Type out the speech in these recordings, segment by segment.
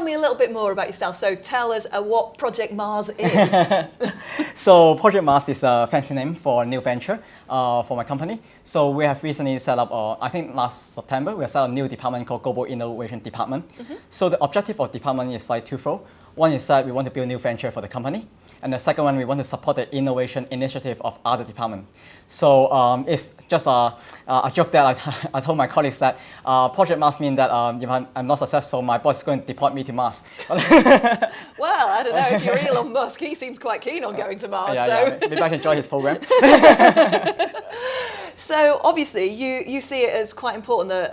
tell me a little bit more about yourself. So tell us what Project Mars is. So Project Mars is a fancy name for a new venture for my company. So we have recently set up, I think last September, we have set up a new department called Global Innovation Department. So the objective of the department is like twofold. One is that we want to build a new venture for the company. And the second one, we want to support the innovation initiative of other departments. So it's just a joke that I told my colleagues that Project Mars means that if I'm not successful, my boss is going to deport me to Mars. Well, I don't know, if you're Elon Musk, he seems quite keen on going to Mars. Yeah, maybe I can join his program. So obviously, you see it as quite important that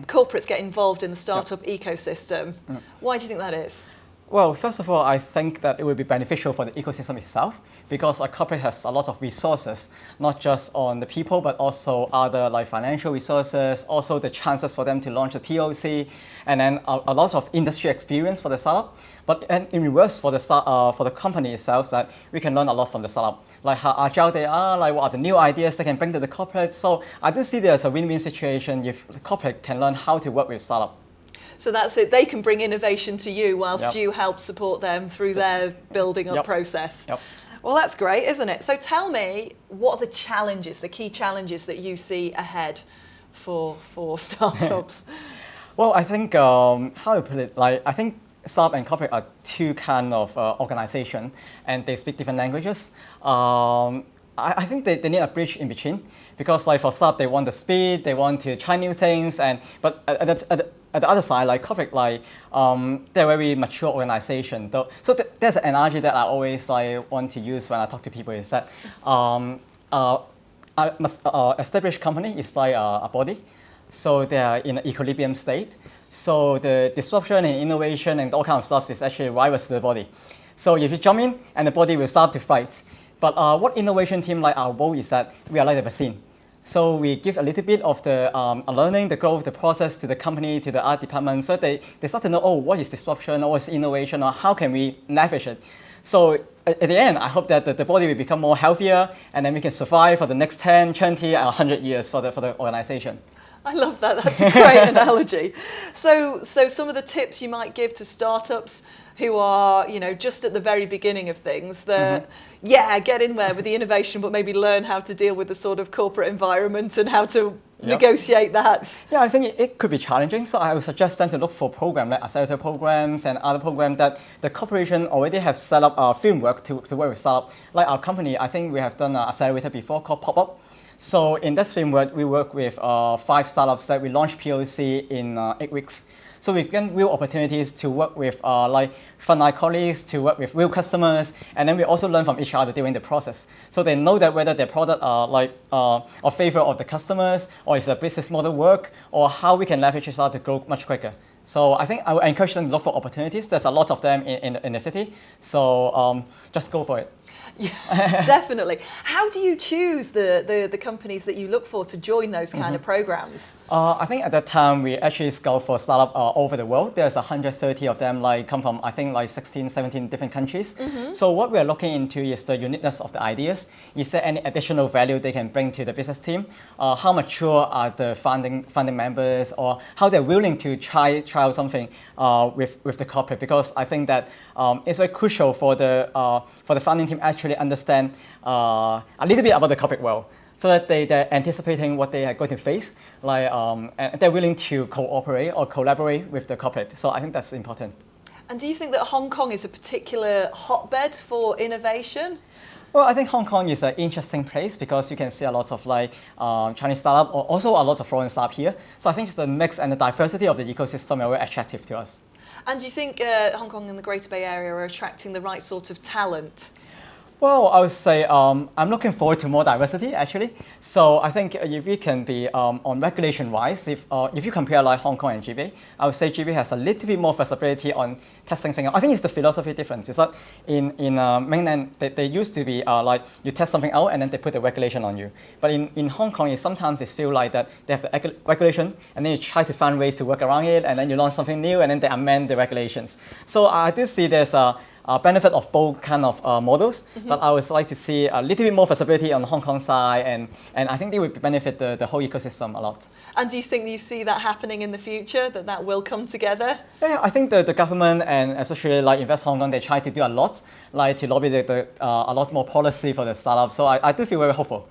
corporates get involved in the startup ecosystem. Why do you think that is? Well, first of all, I think that it will be beneficial for the ecosystem itself because a corporate has a lot of resources, not just on the people, but also other like financial resources, also the chances for them to launch a POC, and then a lot of industry experience for the startup. But in reverse, for the company itself, that we can learn a lot from the startup, like how agile they are, like what are the new ideas they can bring to the corporate. So I do see there's a win-win situation if the corporate can learn how to work with startup. So that's it. They can bring innovation to you whilst you help support them through their building up process. Well, that's great, isn't it? So tell me, what are the challenges, the key challenges that you see ahead for startups? Well, I think, how to put it, like, I think startup and corporate are two kind of organization, and they speak different languages. I think they need a bridge in between, because like for startup, they want the speed, they want to try new things, but at the other side, like corporate, like they're a very mature organization. So there's an analogy that I always want to use when I talk to people is that established company is like a body, so they are in an equilibrium state. So the disruption and innovation and all kind of stuff is actually rivals to the body. So if you jump in, and the body will start to fight. But what innovation team like our role is that we are like the vaccine. So we give a little bit of the learning, the growth, the process to the company, to the art department, so they start to know, oh, what is disruption, or what is innovation, or how can we leverage it. So at the end, I hope that the body will become more healthier, and then we can survive for the next 10, 20, 100 years for the organization. I love that. That's a great analogy. So some of the tips you might give to startups who are, just at the very beginning of things, that, get in there with the innovation, but maybe learn how to deal with the sort of corporate environment and how to negotiate that. Yeah, I think it could be challenging. So I would suggest them to look for programs like accelerator programs and other programs that the corporation already have set up a framework to work with startup. Like our company, I think we have done an accelerator before called Pop-Up. So in that framework, we work with 5 startups that we launched POC in 8 weeks. So we get real opportunities to work with like frontline colleagues, to work with real customers, and then we also learn from each other during the process. So they know that whether their product are a favor of the customers, or is a business model work, or how we can leverage each other to grow much quicker. So I think I would encourage them to look for opportunities. There's a lot of them in the city. So just go for it. Yeah, definitely. How do you choose the companies that you look for to join those kind of programs? I think at that time we actually scout for startup over the world. There's 130 of them, like come from I think like 16, 17 different countries. So what we are looking into is the uniqueness of the ideas. Is there any additional value they can bring to the business team? How mature are the founding members, or how they're willing to try out something with the corporate? Because I think that it's very crucial for the founding team actually understand a little bit about the corporate world, so that they're anticipating what they are going to face, like and they're willing to cooperate or collaborate with the corporate. So I think that's important. And do you think that Hong Kong is a particular hotbed for innovation? Well, I think Hong Kong is an interesting place because you can see a lot of like Chinese startup, or also a lot of foreign startup here. So I think it's the mix and the diversity of the ecosystem are very attractive to us. And do you think Hong Kong and the Greater Bay Area are attracting the right sort of talent? Well, I would say I'm looking forward to more diversity actually. So I think if we can be on regulation-wise, if you compare like Hong Kong and GB, I would say GB has a little bit more flexibility on testing things out. I think it's the philosophy difference. It's that in mainland they used to be like you test something out and then they put the regulation on you. But in Hong Kong, sometimes it feels like that they have the regulation and then you try to find ways to work around it, and then you launch something new and then they amend the regulations. So I do see there's a benefit of both kind of models, but I would like to see a little bit more flexibility on the Hong Kong side, and I think they would benefit the whole ecosystem a lot. And do you think you see that happening in the future, that will come together? Yeah, I think the government and especially like Invest Hong Kong, they try to do a lot, like to lobby a lot more policy for the startups. So I do feel very hopeful.